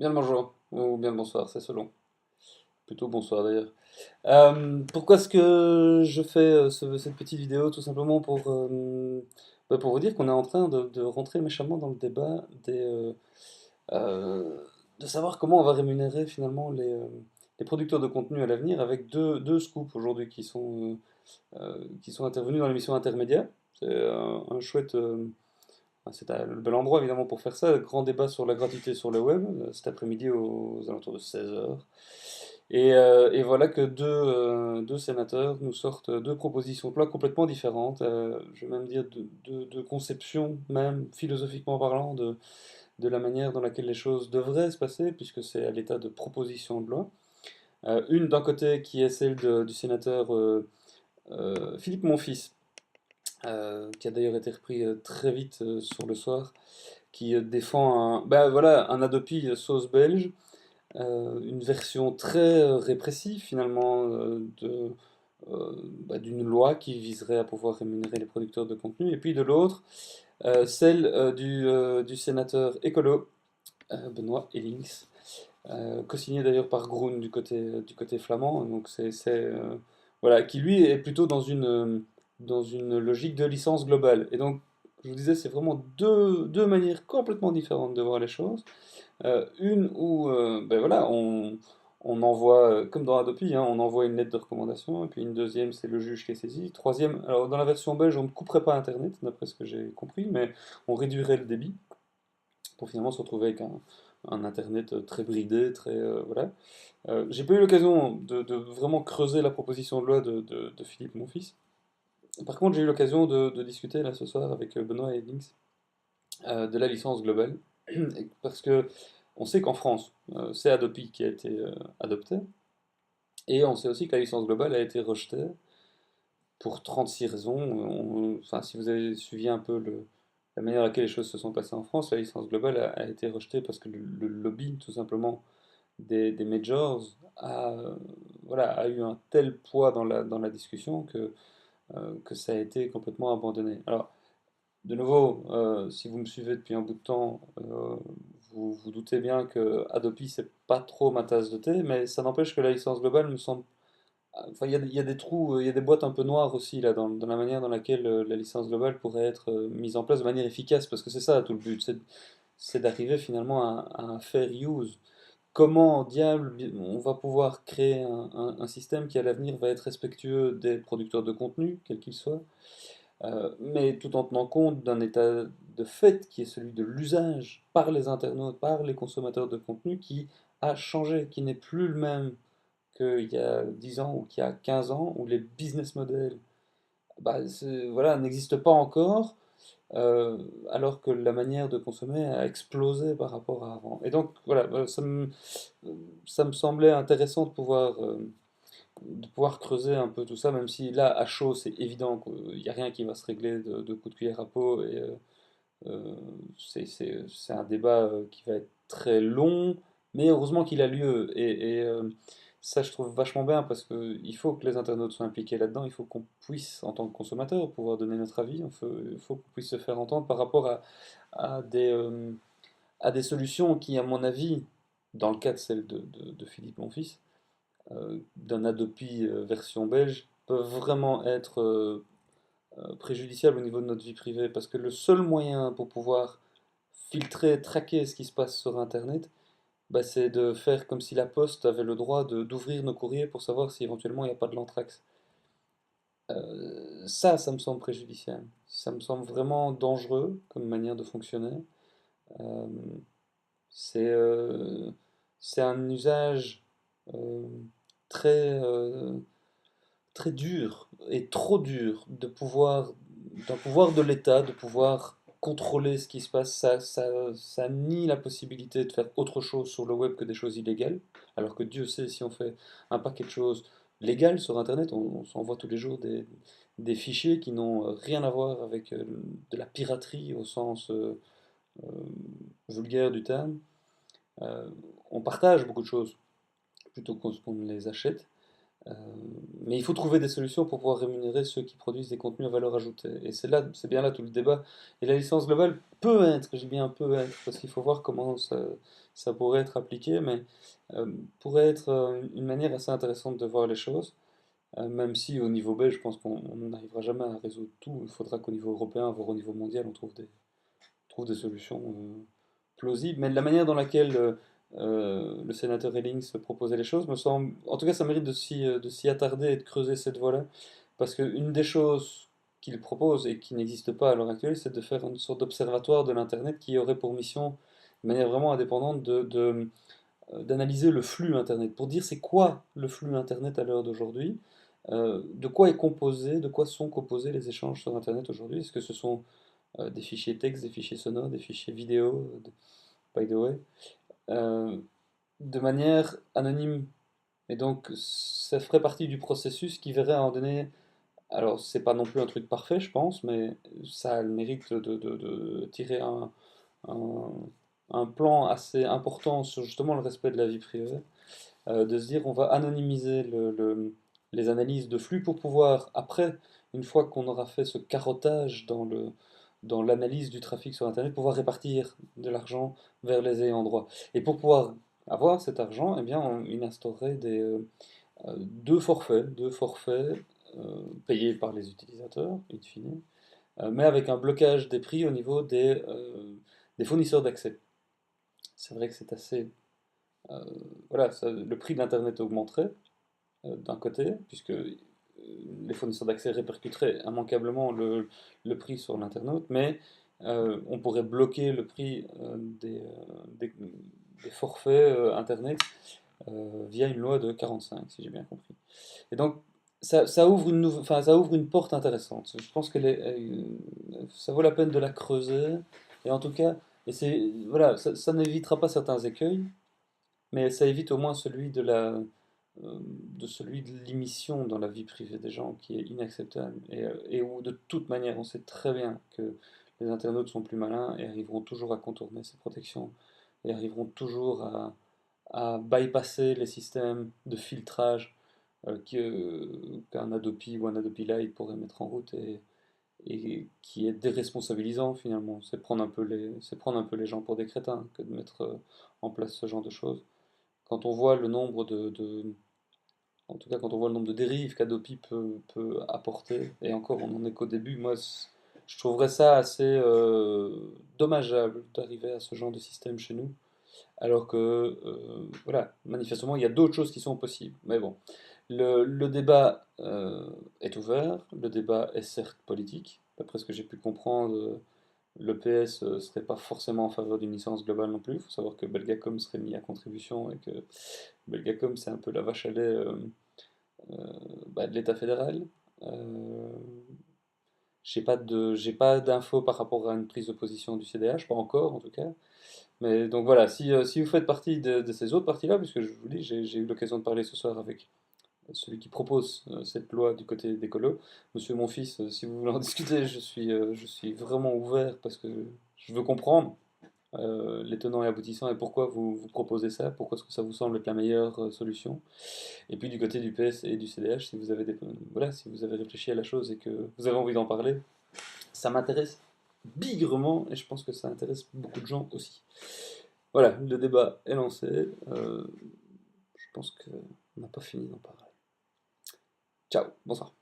Bien le bonjour, ou bien le bonsoir, c'est selon. Plutôt bonsoir d'ailleurs. Pourquoi est-ce que je fais cette petite vidéo? Tout simplement pour vous dire qu'on est en train de rentrer méchamment dans le débat euh, de savoir comment on va rémunérer finalement les producteurs de contenu à l'avenir avec deux scoops aujourd'hui qui sont intervenus dans l'émission Intermédia. C'est un chouette. C'est le bel endroit évidemment pour faire ça. Grand débat sur la gratuité sur le web cet après-midi aux alentours de 16 heures. Et voilà que deux sénateurs nous sortent deux propositions de loi complètement différentes. Je vais même dire de conception, même philosophiquement parlant, de la manière dans laquelle les choses devraient se passer, puisque c'est à l'état de proposition de loi. Une d'un côté qui est celle du sénateur Philippe Monfils, qui a d'ailleurs été repris très vite sur le soir, qui défend voilà, un Adopi sauce belge, une version très répressive finalement d'une loi qui viserait à pouvoir rémunérer les producteurs de contenu, et puis de l'autre, celle du sénateur écolo, Benoît Ellings, co-signé d'ailleurs par Groen du côté flamand, donc voilà, qui lui est plutôt dans une logique de licence globale. Et donc, je vous disais, c'est vraiment deux manières complètement différentes de voir les choses. Une où ben voilà, on envoie, comme dans Adopi, hein, on envoie une lettre de recommandation, et puis une deuxième, c'est le juge qui est saisi. Troisième, alors dans la version belge, on ne couperait pas Internet, d'après ce que j'ai compris, mais on réduirait le débit pour finalement se retrouver avec un Internet très bridé, très voilà. J'ai pas eu l'occasion de vraiment creuser la proposition de loi de Philippe, mon fils. Par contre, j'ai eu l'occasion de discuter là ce soir avec Benoît et Links de la licence globale, parce que on sait qu'en France, c'est Adopi qui a été adopté, et on sait aussi que la licence globale a été rejetée pour 36 raisons. Enfin, si vous avez suivi un peu la manière dans laquelle les choses se sont passées en France, la licence globale a été rejetée parce que le lobby, tout simplement, des majors voilà, a eu un tel poids dans la discussion que ça a été complètement abandonné. Alors, de nouveau, si vous me suivez depuis un bout de temps, vous vous doutez bien que Adopi, c'est pas trop ma tasse de thé, mais ça n'empêche que la licence globale me semble. Enfin, il y a des trous, il y a des boîtes un peu noires aussi là, dans la manière dans laquelle la licence globale pourrait être mise en place de manière efficace, parce que c'est ça tout le but, c'est d'arriver finalement à un fair use. Comment, diable, on va pouvoir créer un système qui à l'avenir va être respectueux des producteurs de contenu, quels qu'ils soient, mais tout en tenant compte d'un état de fait qui est celui de l'usage par les internautes, par les consommateurs de contenu, qui a changé, qui n'est plus le même qu'il y a 10 ans ou qu'il y a 15 ans, où les business models voilà, n'existent pas encore, euh, alors que la manière de consommer a explosé par rapport à avant. Et donc voilà, ça me semblait intéressant de pouvoir creuser un peu tout ça, même si là, à chaud, c'est évident qu'il n'y a rien qui va se régler de coups de cuillère à peau, et euh, c'est un débat qui va être très long, mais heureusement qu'il a lieu. Ça, je trouve vachement bien parce qu'il faut que les internautes soient impliqués là-dedans. Il faut qu'on puisse, en tant que consommateur, pouvoir donner notre avis. Il faut qu'on puisse se faire entendre par rapport à à des solutions qui, à mon avis, dans le cas de celle de Philippe, mon fils, d'un Adopi version belge, peuvent vraiment être préjudiciables au niveau de notre vie privée. Parce que le seul moyen pour pouvoir filtrer, traquer ce qui se passe sur Internet, bah, c'est de faire comme si la Poste avait le droit d'ouvrir nos courriers pour savoir si éventuellement il n'y a pas de l'anthrax. Ça me semble préjudiciable. Ça me semble vraiment dangereux comme manière de fonctionner. Euh, c'est euh, c'est un usage euh, très, très dur et trop dur d'un pouvoir de l'État, de pouvoir contrôler ce qui se passe. Ça nie la possibilité de faire autre chose sur le web que des choses illégales. Alors que Dieu sait, si on fait un paquet de choses légales sur Internet, on s'envoie tous les jours des fichiers qui n'ont rien à voir avec de la piraterie au sens euh, vulgaire du terme. Euh, on partage beaucoup de choses plutôt qu'on ne les achète. Euh, mais il faut trouver des solutions pour pouvoir rémunérer ceux qui produisent des contenus à valeur ajoutée. Et c'est bien là tout le débat. Et la licence globale peut être, j'ai bien peut être, parce qu'il faut voir comment ça pourrait être appliqué, mais pourrait être une manière assez intéressante de voir les choses. Même si au niveau belge, je pense qu'on n'arrivera jamais à résoudre tout. Il faudra qu'au niveau européen, voire au niveau mondial, on trouve des solutions plausibles. Mais la manière dans laquelle le sénateur Ellings proposait les choses me semble. En tout cas, ça mérite de s'y attarder et de creuser cette voie-là. Parce qu'une des choses qu'il propose et qui n'existe pas à l'heure actuelle, c'est de faire une sorte d'observatoire de l'Internet qui aurait pour mission, de manière vraiment indépendante, d'analyser le flux Internet, pour dire c'est quoi le flux Internet à l'heure d'aujourd'hui, de quoi est composé, de quoi sont composés les échanges sur Internet aujourd'hui. Est-ce que ce sont des fichiers texte, des fichiers sonores, des fichiers vidéo, by the way, euh, de manière anonyme. Et donc, ça ferait partie du processus qui verrait à un moment donné. Alors, c'est pas non plus un truc parfait, je pense, mais ça a le mérite de tirer un- un plan assez important sur justement le respect de la vie privée, de se dire on va anonymiser les analyses de flux pour pouvoir, après, une fois qu'on aura fait ce carottage dans l'analyse du trafic sur Internet, pouvoir répartir de l'argent vers les ayants droit. Et pour pouvoir avoir cet argent, eh bien, il instaurerait deux forfaits payés par les utilisateurs, in fine, mais avec un blocage des prix au niveau des fournisseurs d'accès. C'est vrai que c'est assez. euh, voilà, le prix de l'Internet augmenterait, d'un côté, puisque les fournisseurs d'accès répercuteraient immanquablement le prix sur l'internaute, mais on pourrait bloquer le prix des forfaits Internet via une loi de 45, si j'ai bien compris. Et donc, ça ouvre enfin, ça ouvre une porte intéressante. Je pense que ça vaut la peine de la creuser, et en tout cas, voilà, ça n'évitera pas certains écueils, mais ça évite au moins celui de l'immiscion dans la vie privée des gens qui est inacceptable et où de toute manière on sait très bien que les internautes sont plus malins et arriveront toujours à contourner ces protections et arriveront toujours à bypasser les systèmes de filtrage qu'un Adobe ou un Adobe Light pourrait mettre en route et qui est déresponsabilisant finalement. C'est prendre un peu les gens pour des crétins que de mettre en place ce genre de choses. Quand on voit le nombre en tout cas quand on voit le nombre de dérives qu'Adopi peut apporter, et encore on n'en est qu'au début, moi je trouverais ça assez dommageable d'arriver à ce genre de système chez nous, alors que voilà, manifestement il y a d'autres choses qui sont possibles. Mais bon, le débat est ouvert, le débat est certes politique, d'après ce que j'ai pu comprendre. Le PS ne serait pas forcément en faveur d'une licence globale non plus. Il faut savoir que Belgacom serait mis à contribution et que Belgacom, c'est un peu la vache à lait euh, de l'État fédéral. Euh, j'ai pas d'infos par rapport à une prise de position du CDH, pas encore en tout cas. Mais donc voilà, si vous faites partie de ces autres parties-là, puisque je vous dis, j'ai eu l'occasion de parler ce soir avec celui qui propose cette loi du côté d'écolo, Monsieur mon fils, si vous voulez en discuter, je suis vraiment ouvert parce que je veux comprendre les tenants et aboutissants et pourquoi vous proposez ça, pourquoi est-ce que ça vous semble être la meilleure solution. Et puis du côté du PS et du CDH, si vous avez voilà, si vous avez réfléchi à la chose et que vous avez envie d'en parler, ça m'intéresse bigrement et je pense que ça intéresse beaucoup de gens aussi. Voilà, le débat est lancé. Je pense qu'on n'a pas fini d'en parler. Ciao, bonsoir.